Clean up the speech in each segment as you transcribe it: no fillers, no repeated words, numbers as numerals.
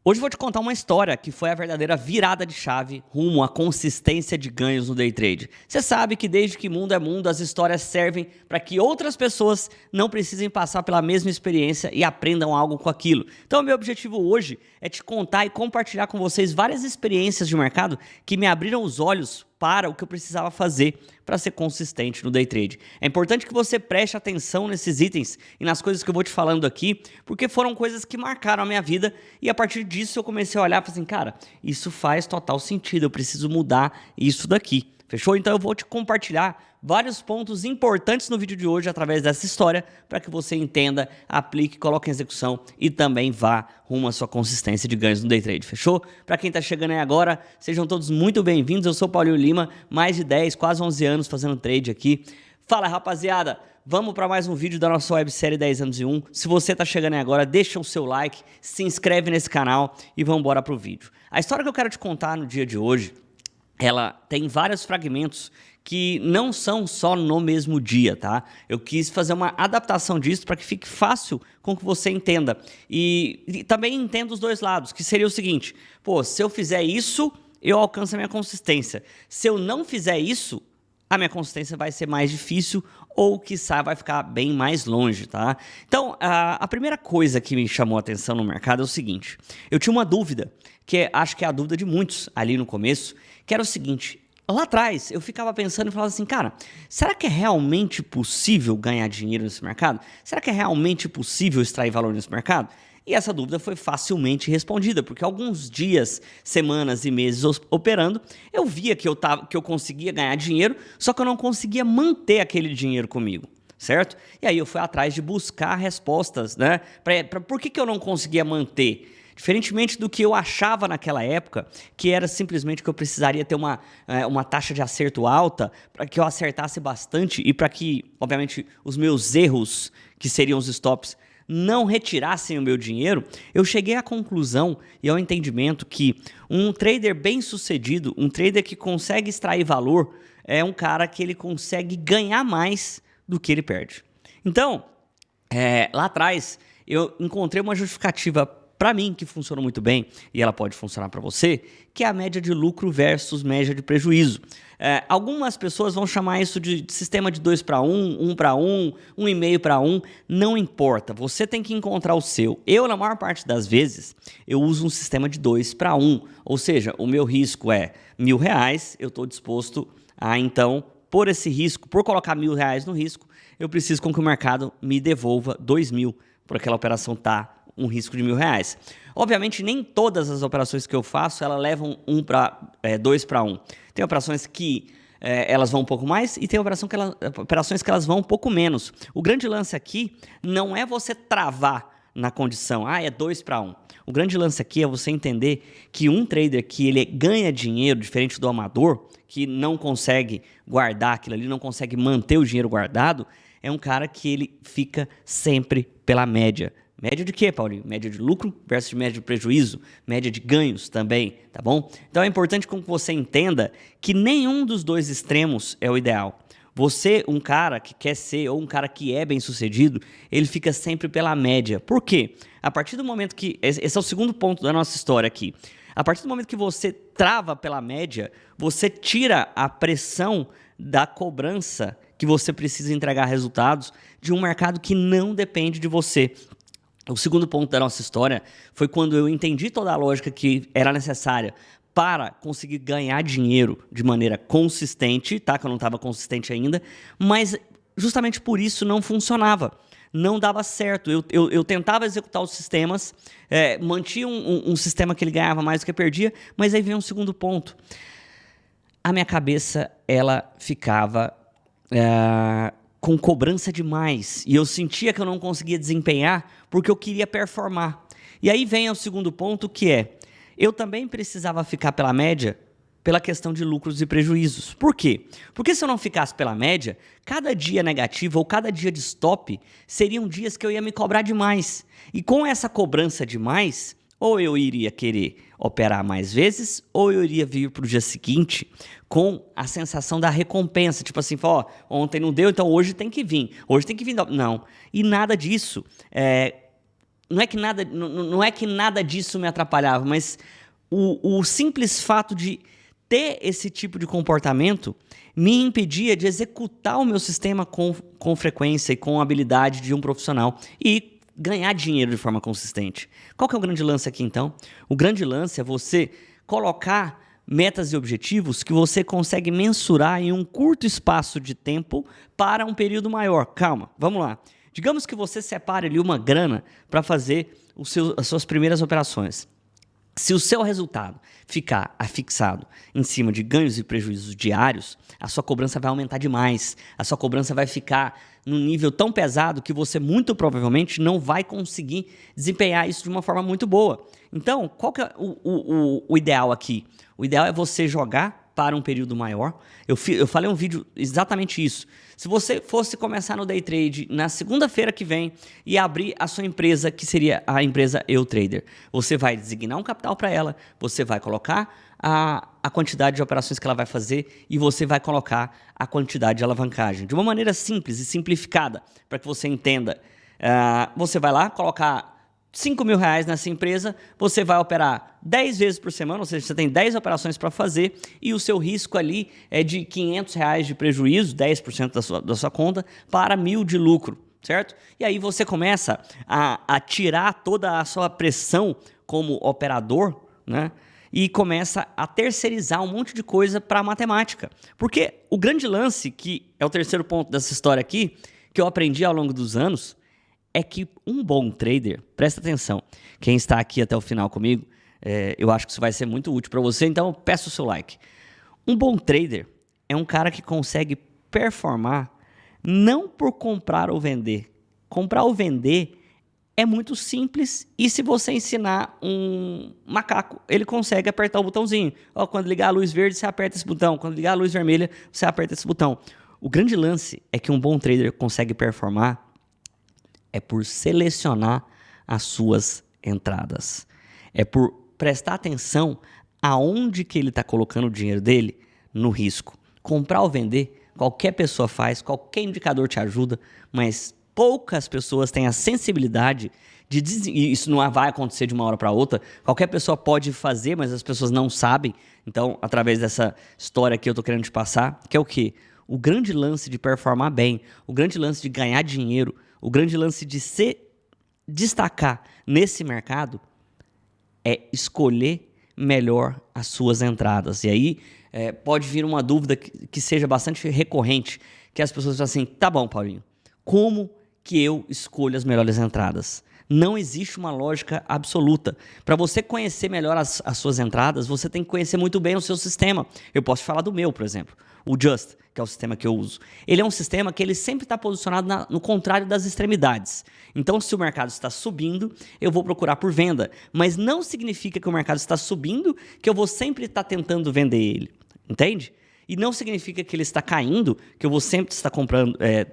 Hoje eu vou te contar uma história que foi a verdadeira virada de chave rumo à consistência de ganhos no day trade. Você sabe que desde que mundo é mundo, as histórias servem para que outras pessoas não precisem passar pela mesma experiência e aprendam algo com aquilo. Então o meu objetivo hoje é te contar e compartilhar com vocês várias experiências de mercado que me abriram os olhos para o que eu precisava fazer para ser consistente no day trade. É importante que você preste atenção nesses itens e nas coisas que eu vou te falando aqui, porque foram coisas que marcaram a minha vida e a partir disso eu comecei a olhar e falei assim, cara, isso faz total sentido, eu preciso mudar isso daqui. Fechou? Então eu vou te compartilhar vários pontos importantes no vídeo de hoje através dessa história para que você entenda, aplique, coloque em execução e também vá rumo à sua consistência de ganhos no day trade. Fechou? Para quem está chegando aí agora, sejam todos muito bem-vindos. Eu sou Paulinho Lima, mais de 10, quase 11 anos fazendo trade aqui. Fala, rapaziada! Vamos para mais um vídeo da nossa websérie 10 anos e 1. Se você está chegando aí agora, deixa o seu like, se inscreve nesse canal e vamos embora para o vídeo. A história que eu quero te contar no dia de hoje, ela tem vários fragmentos que não são só no mesmo dia, tá? Eu quis fazer uma adaptação disso para que fique fácil com que você entenda. E também entenda os dois lados, que seria o seguinte, pô, se eu fizer isso, eu alcanço a minha consistência. Se eu não fizer isso, a minha consistência vai ser mais difícil ou, quiçá, vai ficar bem mais longe, tá? Então, a primeira coisa que me chamou a atenção no mercado é o seguinte, eu tinha uma dúvida, que acho que é a dúvida de muitos ali no começo, que era o seguinte, lá atrás eu ficava pensando e falava assim, cara, será que é realmente possível ganhar dinheiro nesse mercado? Será que é realmente possível extrair valor nesse mercado? E essa dúvida foi facilmente respondida, porque alguns dias, semanas e meses operando, eu via que eu conseguia ganhar dinheiro, só que eu não conseguia manter aquele dinheiro comigo, certo? E aí eu fui atrás de buscar respostas, né? Por que eu não conseguia manter? Diferentemente do que eu achava naquela época, que era simplesmente que eu precisaria ter uma taxa de acerto alta para que eu acertasse bastante e para que, obviamente, os meus erros, que seriam os stops, não retirassem o meu dinheiro, eu cheguei à conclusão e ao entendimento que um trader bem-sucedido, um trader que consegue extrair valor, é um cara que ele consegue ganhar mais do que ele perde. Então, lá atrás, eu encontrei uma justificativa para mim, que funciona muito bem, e ela pode funcionar para você, que é a média de lucro versus média de prejuízo. Algumas pessoas vão chamar isso de sistema de 2 para 1, 1 para 1, 1,5 para 1, não importa, você tem que encontrar o seu. Eu, na maior parte das vezes, eu uso um sistema de 2 para 1, ou seja, o meu risco é R$1.000, eu estou disposto a, então, por esse risco, por colocar R$1.000 no risco, eu preciso com que o mercado me devolva 2.000, por aquela operação estar um risco de R$1.000. Obviamente, nem todas as operações que eu faço, elas levam 2 para 1. Tem operações que elas vão um pouco mais e tem operações que elas vão um pouco menos. O grande lance aqui não é você travar na condição, é 2 para 1. O grande lance aqui é você entender que um trader que ele ganha dinheiro, diferente do amador, que não consegue guardar aquilo ali, não consegue manter o dinheiro guardado, é um cara que ele fica sempre pela média. Média de quê, Paulinho? Média de lucro versus média de prejuízo, média de ganhos também, tá bom? Então é importante que você entenda que nenhum dos dois extremos é o ideal. Você, um cara que quer ser ou um cara que é bem-sucedido, ele fica sempre pela média. Por quê? A partir do momento que... Esse é o segundo ponto da nossa história aqui. A partir do momento que você trava pela média, você tira a pressão da cobrança que você precisa entregar resultados de um mercado que não depende de você. O segundo ponto da nossa história foi quando eu entendi toda a lógica que era necessária para conseguir ganhar dinheiro de maneira consistente, tá? Que eu não estava consistente ainda, mas justamente por isso não funcionava, não dava certo. Eu tentava executar os sistemas, mantinha um sistema que ele ganhava mais do que perdia, mas aí vem um segundo ponto. A minha cabeça, ela ficava... com cobrança demais, e eu sentia que eu não conseguia desempenhar porque eu queria performar. E aí vem o segundo ponto, que é, eu também precisava ficar pela média pela questão de lucros e prejuízos. Por quê? Porque se eu não ficasse pela média, cada dia negativo ou cada dia de stop seriam dias que eu ia me cobrar demais. E com essa cobrança demais, ou eu iria querer operar mais vezes, ou eu iria vir para o dia seguinte com a sensação da recompensa. Tipo assim, ó, ontem não deu, então hoje tem que vir. Hoje tem que vir. Não. E nada disso. não é que nada disso me atrapalhava, mas o simples fato de ter esse tipo de comportamento me impedia de executar o meu sistema com frequência e com habilidade de um profissional e ganhar dinheiro de forma consistente. Qual que é o grande lance aqui, então? O grande lance é você colocar metas e objetivos que você consegue mensurar em um curto espaço de tempo para um período maior. Calma, vamos lá. Digamos que você separe ali uma grana para fazer as suas primeiras operações. Se o seu resultado ficar afixado em cima de ganhos e prejuízos diários, a sua cobrança vai aumentar demais. A sua cobrança vai ficar num nível tão pesado que você muito provavelmente não vai conseguir desempenhar isso de uma forma muito boa. Então, qual que é o ideal aqui? O ideal é você jogar para um período maior. Eu falei um vídeo exatamente isso. Se você fosse começar no day trade na segunda-feira que vem e abrir a sua empresa, que seria a empresa EuTrader, você vai designar um capital para ela, você vai colocar a quantidade de operações que ela vai fazer e você vai colocar a quantidade de alavancagem. De uma maneira simples e simplificada, para que você entenda. Você vai lá colocar R$5.000 nessa empresa, você vai operar 10 vezes por semana, ou seja, você tem 10 operações para fazer e o seu risco ali é de R$500 de prejuízo, 10% da sua conta, para 1.000 de lucro, certo? E aí você começa a tirar toda a sua pressão como operador, né? E começa a terceirizar um monte de coisa para a matemática. Porque o grande lance, que é o terceiro ponto dessa história aqui, que eu aprendi ao longo dos anos, é que um bom trader, presta atenção, quem está aqui até o final comigo, eu acho que isso vai ser muito útil para você, então eu peço o seu like. Um bom trader é um cara que consegue performar não por comprar ou vender. Comprar ou vender é muito simples e se você ensinar um macaco, ele consegue apertar o botãozinho. Quando ligar a luz verde, você aperta esse botão. Quando ligar a luz vermelha, você aperta esse botão. O grande lance é que um bom trader consegue performar é por selecionar as suas entradas. É por prestar atenção aonde que ele está colocando o dinheiro dele no risco. Comprar ou vender, qualquer pessoa faz, qualquer indicador te ajuda, mas poucas pessoas têm a sensibilidade e isso não vai acontecer de uma hora para outra. Qualquer pessoa pode fazer, mas as pessoas não sabem. Então, através dessa história que eu estou querendo te passar, que é o quê? O grande lance de performar bem, o grande lance de ganhar dinheiro, o grande lance de se destacar nesse mercado é escolher melhor as suas entradas. E aí pode vir uma dúvida que seja bastante recorrente, que as pessoas falam assim, tá bom, Paulinho, como que eu escolho as melhores entradas? Não existe uma lógica absoluta. Para você conhecer melhor as suas entradas, você tem que conhecer muito bem o seu sistema. Eu posso te falar do meu, por exemplo. O Just, que é o sistema que eu uso. Ele é um sistema que ele sempre está posicionado no contrário das extremidades. Então, se o mercado está subindo, eu vou procurar por venda. Mas não significa que o mercado está subindo que eu vou sempre estar tentando vender ele. Entende? E não significa que ele está caindo, que eu vou sempre estar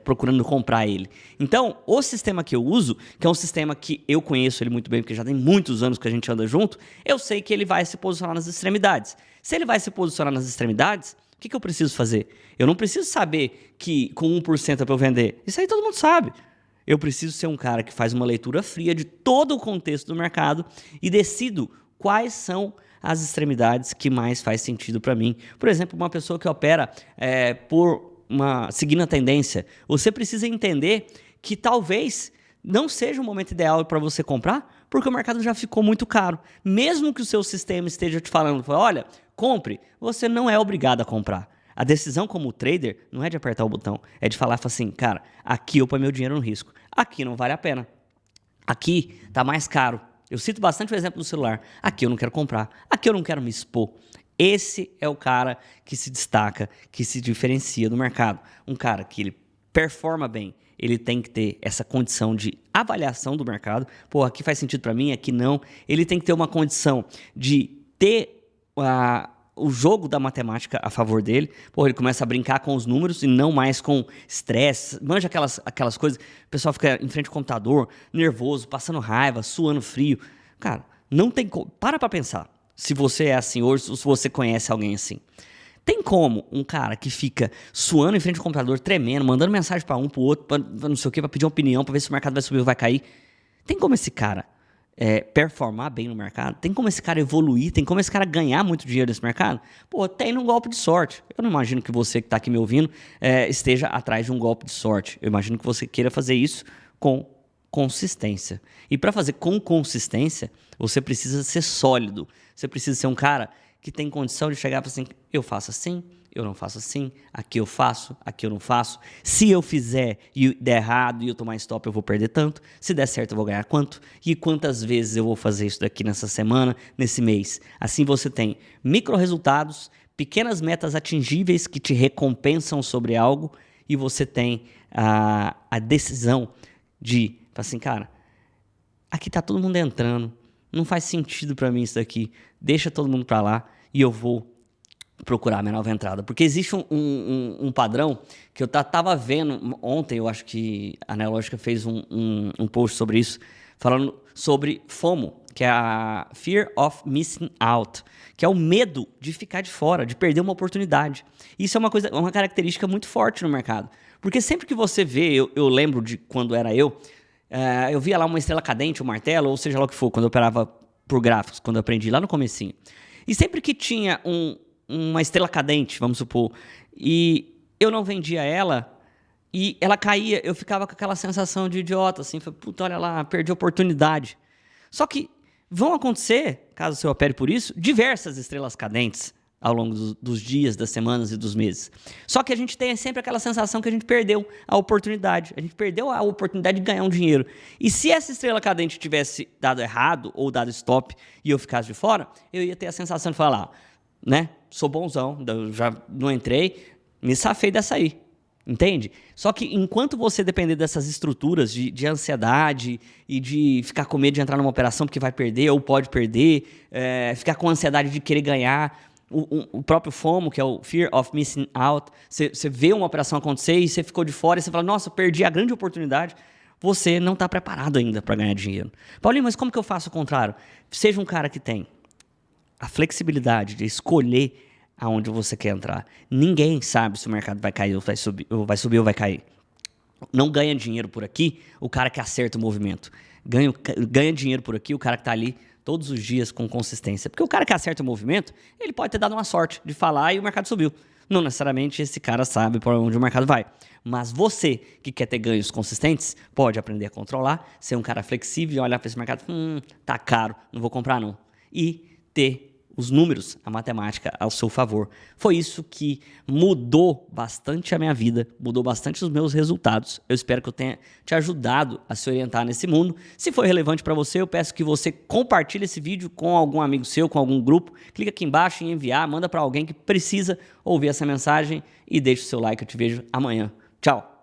procurando comprar ele. Então, o sistema que eu uso, que é um sistema que eu conheço ele muito bem, porque já tem muitos anos que a gente anda junto, eu sei que ele vai se posicionar nas extremidades. Se ele vai se posicionar nas extremidades, o que eu preciso fazer? Eu não preciso saber que com 1% é para eu vender. Isso aí todo mundo sabe. Eu preciso ser um cara que faz uma leitura fria de todo o contexto do mercado e decido quais são as extremidades que mais faz sentido para mim. Por exemplo, uma pessoa que opera seguindo a tendência, você precisa entender que talvez não seja o momento ideal para você comprar, porque o mercado já ficou muito caro. Mesmo que o seu sistema esteja te falando, olha, compre, você não é obrigado a comprar. A decisão como trader não é de apertar o botão, é de falar assim, cara, aqui eu ponho meu dinheiro no risco, aqui não vale a pena, aqui está mais caro. Eu cito bastante o exemplo do celular. Aqui eu não quero comprar. Aqui eu não quero me expor. Esse é o cara que se destaca, que se diferencia do mercado. Um cara que ele performa bem, ele tem que ter essa condição de avaliação do mercado. Pô, aqui faz sentido para mim, aqui não. Ele tem que ter uma condição de ter o jogo da matemática a favor dele. Pô, ele começa a brincar com os números e não mais com estresse. Manja aquelas coisas, o pessoal fica em frente ao computador, nervoso, passando raiva, suando frio. Cara, não tem como. Para pensar se você é assim hoje, ou se você conhece alguém assim. Tem como um cara que fica suando em frente ao computador, tremendo, mandando mensagem para um, para o outro, para não sei o quê, para pedir uma opinião, para ver se o mercado vai subir ou vai cair. Tem como esse cara performar bem no mercado? Tem como esse cara evoluir? Tem como esse cara ganhar muito dinheiro nesse mercado? Pô, tem num golpe de sorte. Eu não imagino que você que está aqui me ouvindo esteja atrás de um golpe de sorte. Eu imagino que você queira fazer isso com consistência. E para fazer com consistência, você precisa ser sólido. Você precisa ser um cara que tem condição de chegar e falar assim, eu faço assim, eu não faço assim, aqui eu faço, aqui eu não faço. Se eu fizer e der errado e eu tomar stop, eu vou perder tanto. Se der certo, eu vou ganhar quanto? E quantas vezes eu vou fazer isso daqui nessa semana, nesse mês? Assim você tem micro resultados, pequenas metas atingíveis que te recompensam sobre algo e você tem a decisão de, assim, cara, aqui tá todo mundo entrando, não faz sentido para mim isso daqui, deixa todo mundo para lá e eu vou procurar a minha nova entrada. Porque existe um padrão que eu tava vendo ontem, eu acho que a Neológica fez um post sobre isso, falando sobre FOMO, que é a Fear of Missing Out, que é o medo de ficar de fora, de perder uma oportunidade. Isso é uma característica muito forte no mercado. Porque sempre que você vê, eu lembro de quando era eu via lá uma estrela cadente, um martelo, ou seja lá o que for, quando eu operava por gráficos, quando eu aprendi lá no comecinho. E sempre que tinha uma estrela cadente, vamos supor, e eu não vendia ela, e ela caía, eu ficava com aquela sensação de idiota, assim, puta, olha lá, perdi a oportunidade. Só que vão acontecer, caso você opere por isso, diversas estrelas cadentes ao longo dos dias, das semanas e dos meses. Só que a gente tem sempre aquela sensação que a gente perdeu a oportunidade. A gente perdeu a oportunidade de ganhar um dinheiro. E se essa estrela cadente tivesse dado errado ou dado stop e eu ficasse de fora, eu ia ter a sensação de falar, né? Sou bonzão, já não entrei, me safei dessa aí. Entende? Só que enquanto você depender dessas estruturas de ansiedade e de ficar com medo de entrar numa operação porque vai perder ou pode perder, ficar com ansiedade de querer ganhar, o próprio FOMO, que é o Fear of Missing Out, você vê uma operação acontecer e você ficou de fora e você fala, nossa, perdi a grande oportunidade, você não está preparado ainda para ganhar dinheiro. Paulinho, mas como que eu faço o contrário? Seja um cara que tem a flexibilidade de escolher aonde você quer entrar. Ninguém sabe se o mercado vai cair ou vai subir ou vai cair. Não ganha dinheiro por aqui o cara que acerta o movimento. Ganha dinheiro por aqui o cara que está ali todos os dias com consistência. Porque o cara que acerta o movimento, ele pode ter dado uma sorte de falar e o mercado subiu. Não necessariamente esse cara sabe para onde o mercado vai. Mas você que quer ter ganhos consistentes, pode aprender a controlar, ser um cara flexível e olhar para esse mercado, tá caro, não vou comprar não. E ter os números, a matemática ao seu favor. Foi isso que mudou bastante a minha vida, mudou bastante os meus resultados. Eu espero que eu tenha te ajudado a se orientar nesse mundo. Se foi relevante para você, eu peço que você compartilhe esse vídeo com algum amigo seu, com algum grupo. Clica aqui embaixo em enviar, manda para alguém que precisa ouvir essa mensagem e deixa o seu like. Eu te vejo amanhã. Tchau!